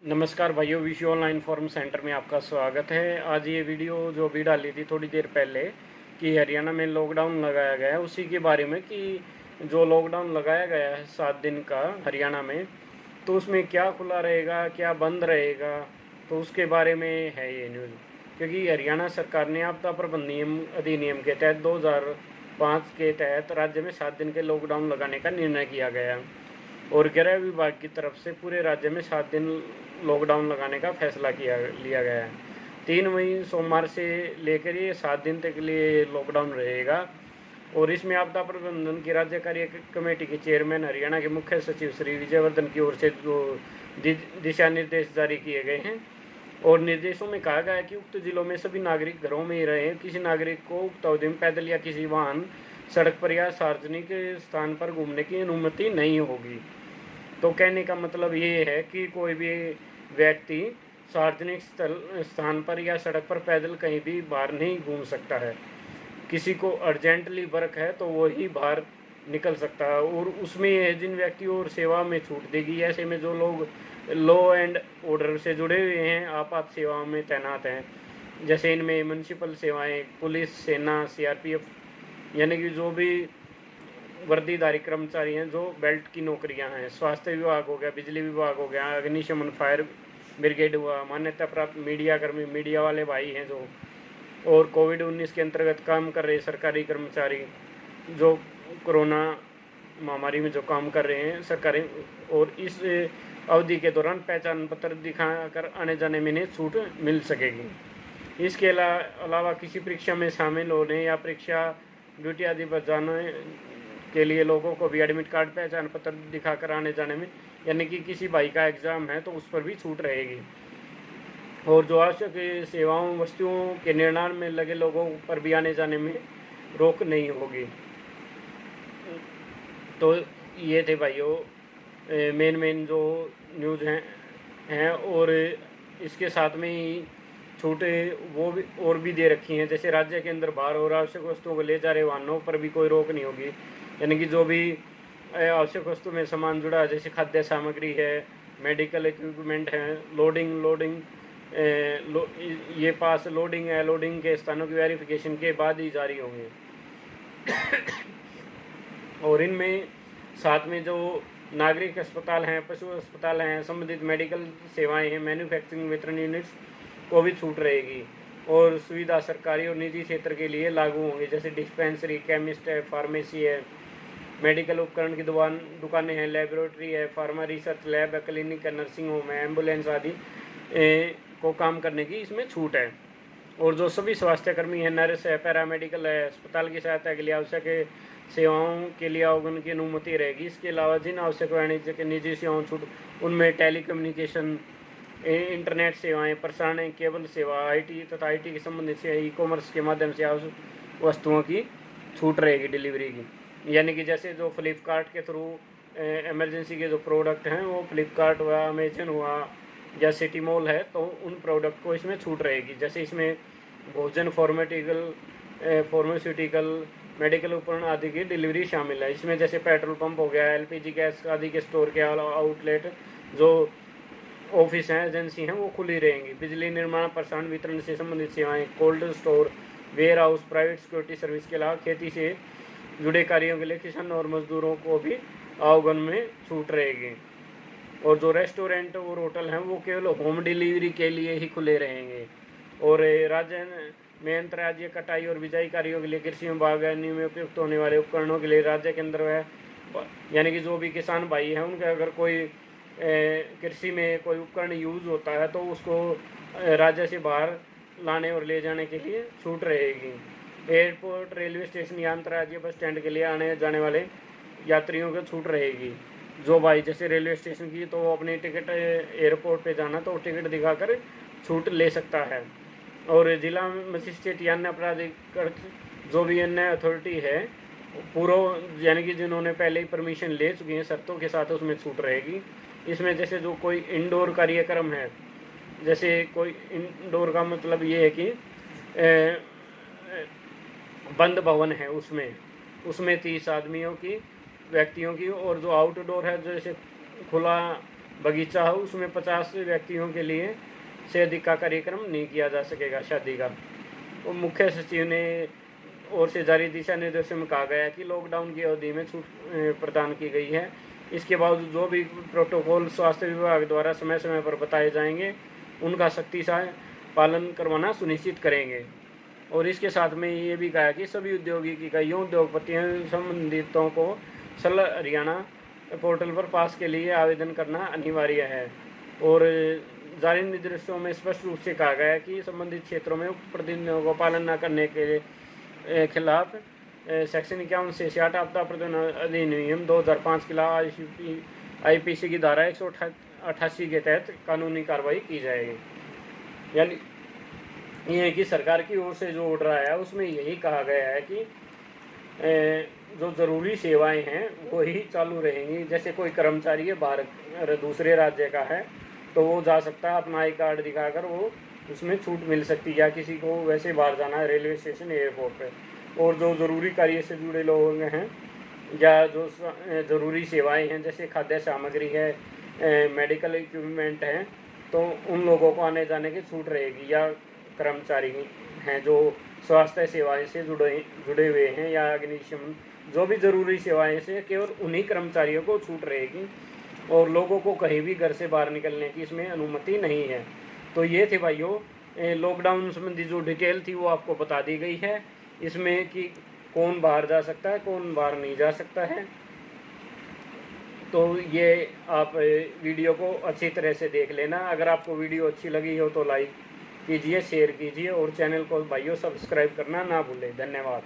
नमस्कार भाइयों, Vishu online form centre में आपका स्वागत है। आज ये वीडियो जो भी डाली थी थोड़ी देर पहले कि हरियाणा में लॉकडाउन लगाया गया है, उसी के बारे में कि जो लॉकडाउन लगाया गया है 7 दिन का हरियाणा में, तो उसमें क्या खुला रहेगा, क्या बंद रहेगा, तो उसके बारे में है ये न्यूज़। क्योंकि हरियाणा सरकार ने आपदा प्रबंधन नियम अधिनियम के तहत 2005 के तहत राज्य में 7 दिन के लॉकडाउन लगाने का निर्णय किया गया है और गृह विभाग की तरफ से पूरे राज्य में 7 दिन लॉकडाउन लगाने का फैसला लिया गया है। 3 मई सोमवार से लेकर ये 7 दिन तक के लिए लॉकडाउन रहेगा और इसमें आपदा प्रबंधन की राज्य कार्य कमेटी के चेयरमैन हरियाणा के मुख्य सचिव श्री विजयवर्धन की ओर से जो दिशा निर्देश जारी किए गए हैं और निर्देशों में कहा गया है कि उक्त जिलों में सभी नागरिक घरों में ही रहें। किसी नागरिक को उक्त अवधि में पैदल या किसी वाहन, सड़क पर या सार्वजनिक स्थान पर घूमने की अनुमति नहीं होगी। तो कहने का मतलब ये है कि कोई भी व्यक्ति सार्वजनिक स्थान पर या सड़क पर पैदल कहीं भी बाहर नहीं घूम सकता है। किसी को अर्जेंटली वर्क है तो वो ही बाहर निकल सकता है और उसमें जिन व्यक्तियों और सेवा में छूट देगी, ऐसे में जो लोग लॉ एंड ऑर्डर से जुड़े हुए हैं, आपात सेवाओं में तैनात हैं, जैसे इनमें म्यूनसिपल सेवाएं, पुलिस, सेना, सीआरपीएफ, यानी कि जो भी वर्दीधारी कर्मचारी हैं, जो बेल्ट की नौकरियां हैं, स्वास्थ्य विभाग हो गया, बिजली विभाग हो गया, अग्निशमन फायर ब्रिगेड हुआ, मान्यता प्राप्त मीडिया कर्मी, मीडिया वाले भाई हैं जो, और कोविड-19 के अंतर्गत काम कर रहे सरकारी कर्मचारी जो कोरोना महामारी में जो काम कर रहे हैं सरकारी, और इस अवधि के दौरान पहचान पत्र दिखाकर आने जाने में इन्हें छूट मिल सकेगी। इसके अलावा किसी परीक्षा में शामिल होने या परीक्षा ड्यूटी आदि पर जाने के लिए लोगों को भी एडमिट कार्ड, पहचान पत्र दिखाकर आने जाने में, यानी कि किसी भाई का एग्ज़ाम है तो उस पर भी छूट रहेगी। और जो आवश्यक सेवाओं, वस्तुओं के निर्माण में लगे लोगों पर भी आने जाने में रोक नहीं होगी। तो ये थे भाइयों मेन जो न्यूज़ हैं और इसके साथ में ही छूटें वो भी और भी दे रखी हैं। जैसे राज्य के अंदर बाहर और आवश्यक वस्तुओं को ले जा रहे वाहनों पर भी कोई रोक नहीं होगी, यानी कि जो भी आवश्यक वस्तु में सामान जुड़ा है, जैसे खाद्य सामग्री है, मेडिकल इक्विपमेंट है, लोडिंग ये पास लोडिंग है, लोडिंग के स्थानों की वेरिफिकेशन के बाद ही जारी होंगे। और इनमें साथ में जो नागरिक अस्पताल हैं, पशु अस्पताल हैं, संबंधित मेडिकल सेवाएं हैं, मैन्युफैक्चरिंग वितरण यूनिट्स को भी छूट रहेगी और सुविधा सरकारी और निजी क्षेत्र के लिए लागू होंगे, जैसे डिस्पेंसरी, केमिस्ट है, फार्मेसी है, मेडिकल उपकरण की दुकानें हैं, लेबोरेटरी है, फार्मा रिसर्च लैब है, क्लिनिक है, नर्सिंग होम है, एम्बुलेंस आदि को काम करने की इसमें छूट है। और जो सभी स्वास्थ्यकर्मी हैं, नर्स है, पैरामेडिकल है, अस्पताल की सहायता के लिए आवश्यक सेवाओं के लिए आवेदन की अनुमति रहेगी। इसके अलावा जिन आवश्यक वाणिज्य निजी सेवाओं छूट, उनमें टेलीकम्युनिकेशन, इंटरनेट सेवाएं, प्रसारण केबल सेवा, आईटी तथा आईटी के संबंधित से ई कॉमर्स के माध्यम से आवश्यक वस्तुओं की छूट रहेगी डिलीवरी की। यानी कि जैसे जो फ्लिपकार्ट के थ्रू इमरजेंसी के जो प्रोडक्ट हैं, वो फ्लिपकार्ट हुआ, अमेजन हुआ या सिटी मॉल है, तो उन प्रोडक्ट को इसमें छूट रहेगी। जैसे इसमें भोजन, फार्मास्यूटिकल, मेडिकल उपकरण आदि की डिलीवरी शामिल है। इसमें जैसे पेट्रोल पंप हो गया, एलपीजी गैस आदि के स्टोर के आउटलेट, जो ऑफिस हैं, एजेंसी हैं, वो खुली रहेंगी। बिजली निर्माण, प्रसारण, वितरण से संबंधित सेवाएं, cold store, warehouse, private security service के अलावा खेती से जुड़े कार्यों के लिए किसान और मजदूरों को भी आवागमन में छूट रहेगी। और जो रेस्टोरेंट और होटल हैं, वो केवल होम डिलीवरी के लिए ही खुले रहेंगे। और राज्य में अंतर्राज्यीय कटाई और बिजाई कार्यों के लिए कृषि में बागवानी में उपयुक्त होने वाले उपकरणों के लिए राज्य के अंदर है, यानी कि जो भी किसान भाई हैं, उनके अगर कोई कृषि में कोई उपकरण यूज़ होता है तो उसको राज्य से बाहर लाने और ले जाने के लिए छूट रहेगी। एयरपोर्ट, रेलवे स्टेशन या अंतर्राज्यीय बस स्टैंड के लिए आने जाने वाले यात्रियों को छूट रहेगी। जो भाई जैसे रेलवे स्टेशन की, तो अपनी टिकट एयरपोर्ट पे जाना तो टिकट दिखाकर छूट ले सकता है। और जिला मजिस्ट्रेट या अन्य अपराधिक जो भी अन्य अथॉरिटी है पूर्व, यानी कि जिन्होंने पहले ही परमिशन ले चुकी हैं शर्तों के साथ, उसमें छूट रहेगी। इसमें जैसे जो कोई इंडोर कार्यक्रम है, जैसे कोई इंडोर का मतलब ये है कि बंद भवन है, उसमें 30 आदमियों की व्यक्तियों की, और जो आउटडोर है, जैसे खुला बगीचा हो उसमें 50 व्यक्तियों के लिए से अधिक का कार्यक्रम नहीं किया जा सकेगा शादी का। और मुख्य सचिव ने ओर से जारी दिशा निर्देशों में कहा गया है कि लॉकडाउन की अवधि में छूट प्रदान की गई है। इसके बावजूद जो भी प्रोटोकॉल स्वास्थ्य विभाग द्वारा समय समय पर बताए जाएंगे उनका सख्ती से पालन करवाना सुनिश्चित करेंगे। और इसके साथ में ये भी कहा कि सभी औद्योगिक इकाइयों उद्योगपतियों संबंधितों को सल हरियाणा पोर्टल पर पास के लिए आवेदन करना अनिवार्य है। और जारी निर्देशों में स्पष्ट रूप से कहा गया है कि संबंधित क्षेत्रों में उक्त प्रतिनिधियों को पालन न करने के खिलाफ सेक्शन 51 से 66 आपदा प्रबंधन अधिनियम 2005 के खिलाफ IPC की धारा 188 के तहत कानूनी कार्रवाई की जाएगी। यानी ये कि सरकार की ओर से जो ऑर्डर आया है उसमें यही कहा गया है कि जो ज़रूरी सेवाएं हैं वो ही चालू रहेंगी। जैसे कोई कर्मचारी है बाहर दूसरे राज्य का है तो वो जा सकता है, अपना आई कार्ड दिखाकर वो उसमें छूट मिल सकती है, या किसी को वैसे बाहर जाना है रेलवे स्टेशन एयरपोर्ट पे। और जो ज़रूरी कार्य से जुड़े लोग हैं या जो ज़रूरी सेवाएं हैं जैसे खाद्य सामग्री है, मेडिकल इक्विपमेंट हैं, तो उन लोगों को आने जाने की छूट रहेगी। या कर्मचारी हैं जो स्वास्थ्य सेवाएं से जुड़े हुए हैं या अग्निशमन जो भी ज़रूरी सेवाएं से, केवल उन्हीं कर्मचारियों को छूट रहेगी और लोगों को कहीं भी घर से बाहर निकलने की इसमें अनुमति नहीं है। तो ये थे भाइयों लॉकडाउन संबंधी जो डिटेल थी वो आपको बता दी गई है इसमें कि कौन बाहर जा सकता है कौन बाहर नहीं जा सकता है। तो ये आप वीडियो को अच्छी तरह से देख लेना। अगर आपको वीडियो अच्छी लगी हो तो लाइक कीजिए, शेयर कीजिए और चैनल को भाइयों सब्सक्राइब करना ना भूलें। धन्यवाद।